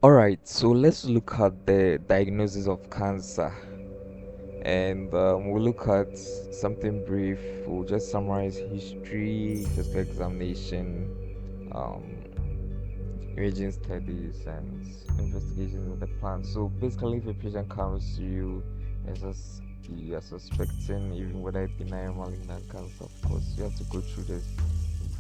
Alright, so let's look at the diagnosis of cancer, and we'll look at something brief. We'll just summarize history, physical examination, um, imaging studies, and investigations of the plan. So basically, if a patient comes to you and says you are suspecting even whether it benign or malignant cancer, of course, you have to go through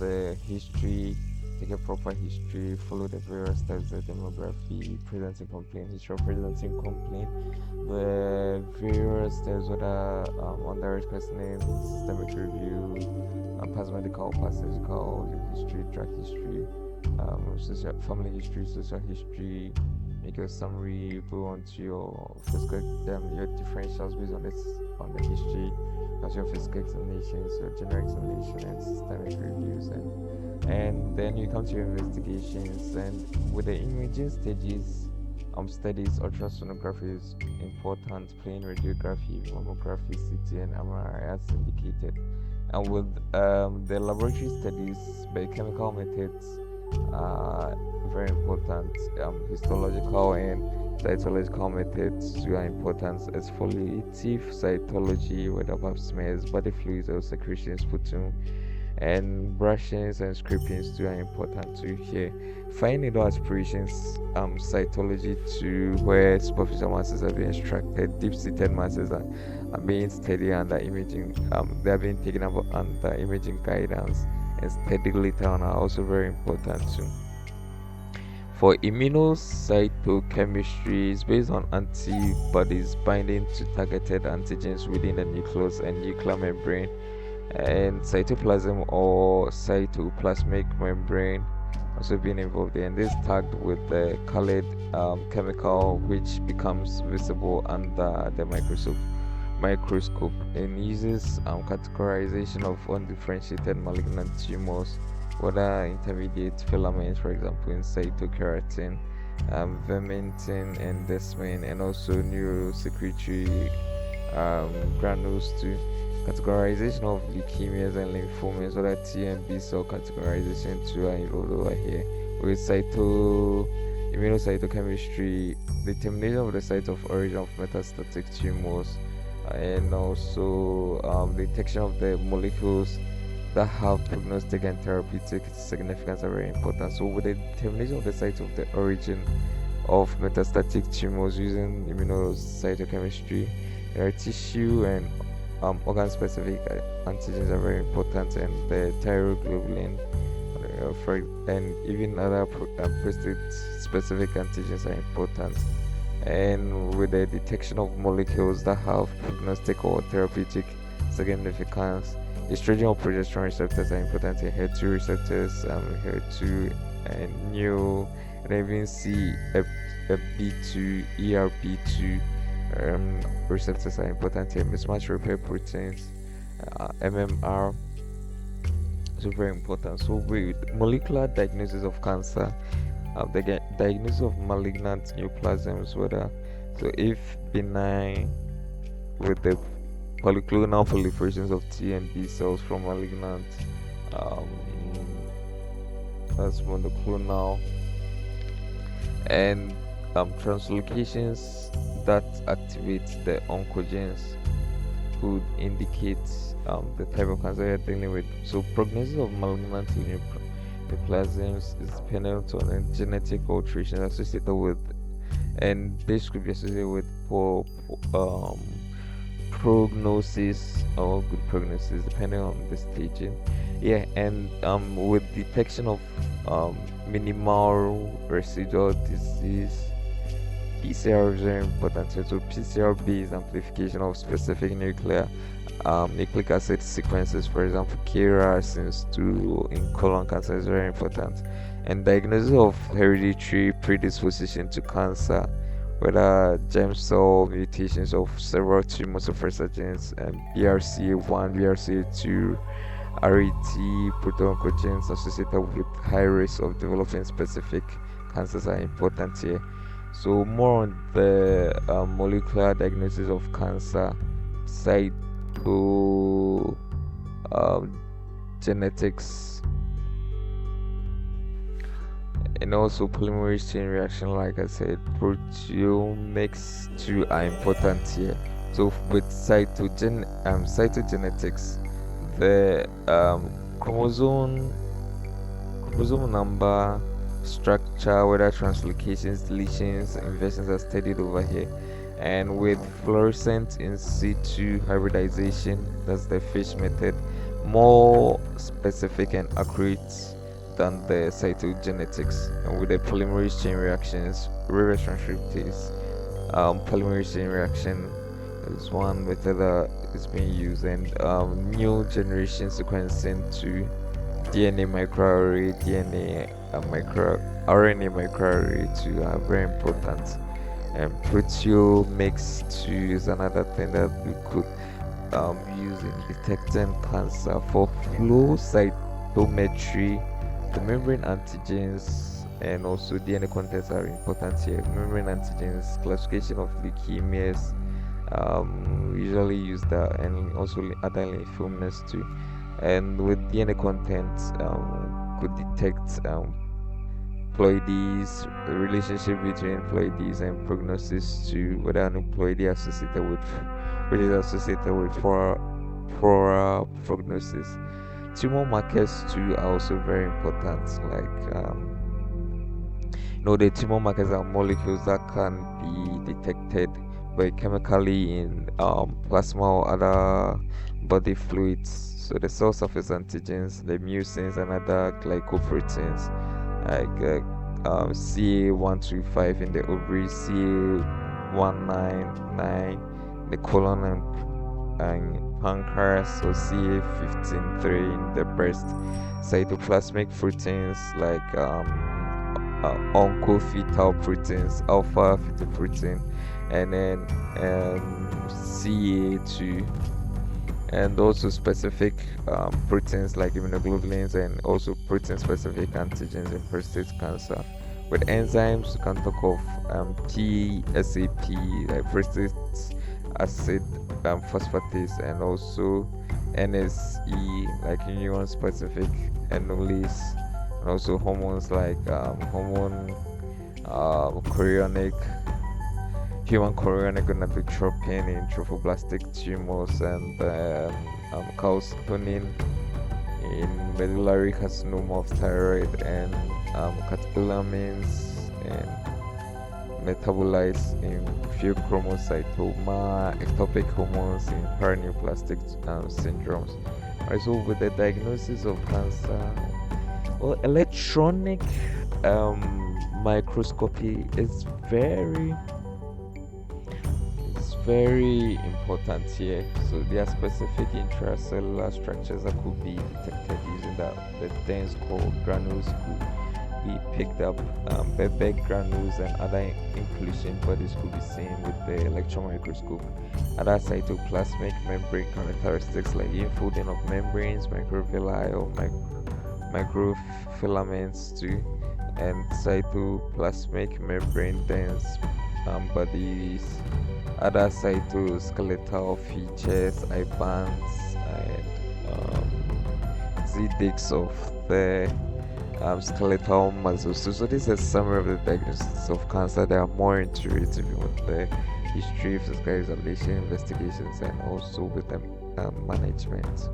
the history, take a proper history, follow the various steps, the demography, presenting complaint, history of presenting complaint, the various steps, whether underage questioning, systemic review, past medical, past surgical history, drug history, social, family history, social history, make a summary, go on to your physical, your differentials based on this, on the history, as your physical examinations, your general examination, and systemic reviews, and then you come to your investigations. And with the imaging stages, studies, ultrasonography is important, plain radiography, mammography, CT, and MRI as indicated. And with the laboratory studies, biochemical methods are very important. Histological and cytological methods too are important. Exfoliative cytology, whether pap smears, body fluids or secretions, sputum, and brushings and scrapings too are important to here. Fine needle aspirations, cytology to where superficial masses are being extracted, deep-seated masses are being studied under imaging. They are being taken up under imaging guidance, and studied later on are also very important too. For immunocytochemistry, is based on antibodies binding to targeted antigens within the nucleus and nuclear membrane, and cytoplasm or cytoplasmic membrane also being involved in this, tagged with the colored chemical which becomes visible under the microscope, and uses categorization of undifferentiated malignant tumors, whether intermediate filaments, for example, in cytokeratin, vermentin, and desmin, and also neurosecretory granules too. Categorization of leukemias and lymphomas, whether T and B cell categorization too are involved over here. With immunocytochemistry, determination of the site of origin of metastatic tumors, and also detection of the molecules that have prognostic and therapeutic significance are very important. So with the determination of the site of the origin of metastatic tumors using immunocytochemistry, there are tissue and organ-specific antigens are very important, and the thyroglobulin and even other prostate-specific antigens are important. And with the detection of molecules that have prognostic or therapeutic significance, estrogen or progesterone receptors are important, in HER2 receptors, HER2 and NEO, and even CFB2, ERB2 receptors are important here. Mismatch repair proteins, MMR, so very important. So with molecular diagnosis of cancer, the diagnosis of malignant neoplasms, whether so if benign, with the polyclonal proliferations of T and B cells from malignant, um, that's monoclonal, and translocations that activate the oncogenes could indicate the type of cancer you're dealing with. So prognosis of malignant neoplasms is dependent on a genetic alterations associated with, and this could be associated with poor prognosis or good prognosis depending on the staging. Yeah, and with detection of minimal residual disease, PCR is very important. So PCR based amplification of specific nucleic acid sequences, for example KRAS since 2 in colon cancer, is very important. And diagnosis of hereditary predisposition to cancer, whether germ cell mutations of several tumor suppressor genes, and BRCA1, BRCA2, RET proto-oncogenes associated with high risk of developing specific cancers are important here. So more on the molecular diagnosis of cancer, cyto genetics, and also polymerase chain reaction. Like I said, proteomics too are important here. So with cytogenetics, the chromosome number, structure, whether translocations, deletions, inversions are studied over here. And with fluorescent in situ hybridization, that's the fish method, more specific and accurate than the cytogenetics. And with the polymerase chain reactions, reverse transcriptase, polymerase chain reaction is one method that is being used, and new generation sequencing to DNA microarray, DNA micro RNA microarray too are very important. And proteomics too is another thing that we could use in detecting cancer. For flow cytometry, the membrane antigens and also DNA contents are important here. Membrane antigens, classification of leukemias, we usually use that, and also other lymphomas too. And with DNA content, could detect ploidies, the relationship between ploidies and prognosis to whether an ploidy associated with which is associated with poor prognosis. Tumor markers too are also very important. Like the tumor markers are molecules that can be detected biochemically in plasma or other body fluids. So the cell surface antigens, the mucins, and other glycoproteins like CA125 in the ovary, CA199 in the colon and pancreas, or CA153 in the breast. Cytoplasmic proteins like oncofetal proteins, alpha fetoprotein, and then CA2, and also specific proteins like immunoglobulins, and also protein specific antigens in prostate cancer. With enzymes, you can talk of PSAP, like prostate acid phosphatase, and also NSE, like immune specific enolase, and also hormones like hormone chorionic, human chorionic gonadotropin in trophoblastic tumors, and calcitonin in medullary carcinoma of thyroid, and catecholamines and metabolites in pheochromocytoma, ectopic hormones in paraneoplastic syndromes. Alright, so with the diagnosis of cancer, well, electronic microscopy is very important here. So there are specific intracellular structures that could be detected using the dense core granules could be picked up. Bebek granules and other inclusion bodies could be seen with the electron microscope. Other cytoplasmic membrane characteristics like infolding of membranes, microvilli or microfilaments too, and cytoplasmic membrane dense bodies, other cytoskeletal features, eye bands, and Z-discs of the skeletal muscles. So this is a summary of the diagnosis of cancer. There are more into it if you want the history, physical examination, investigations, and also with the management.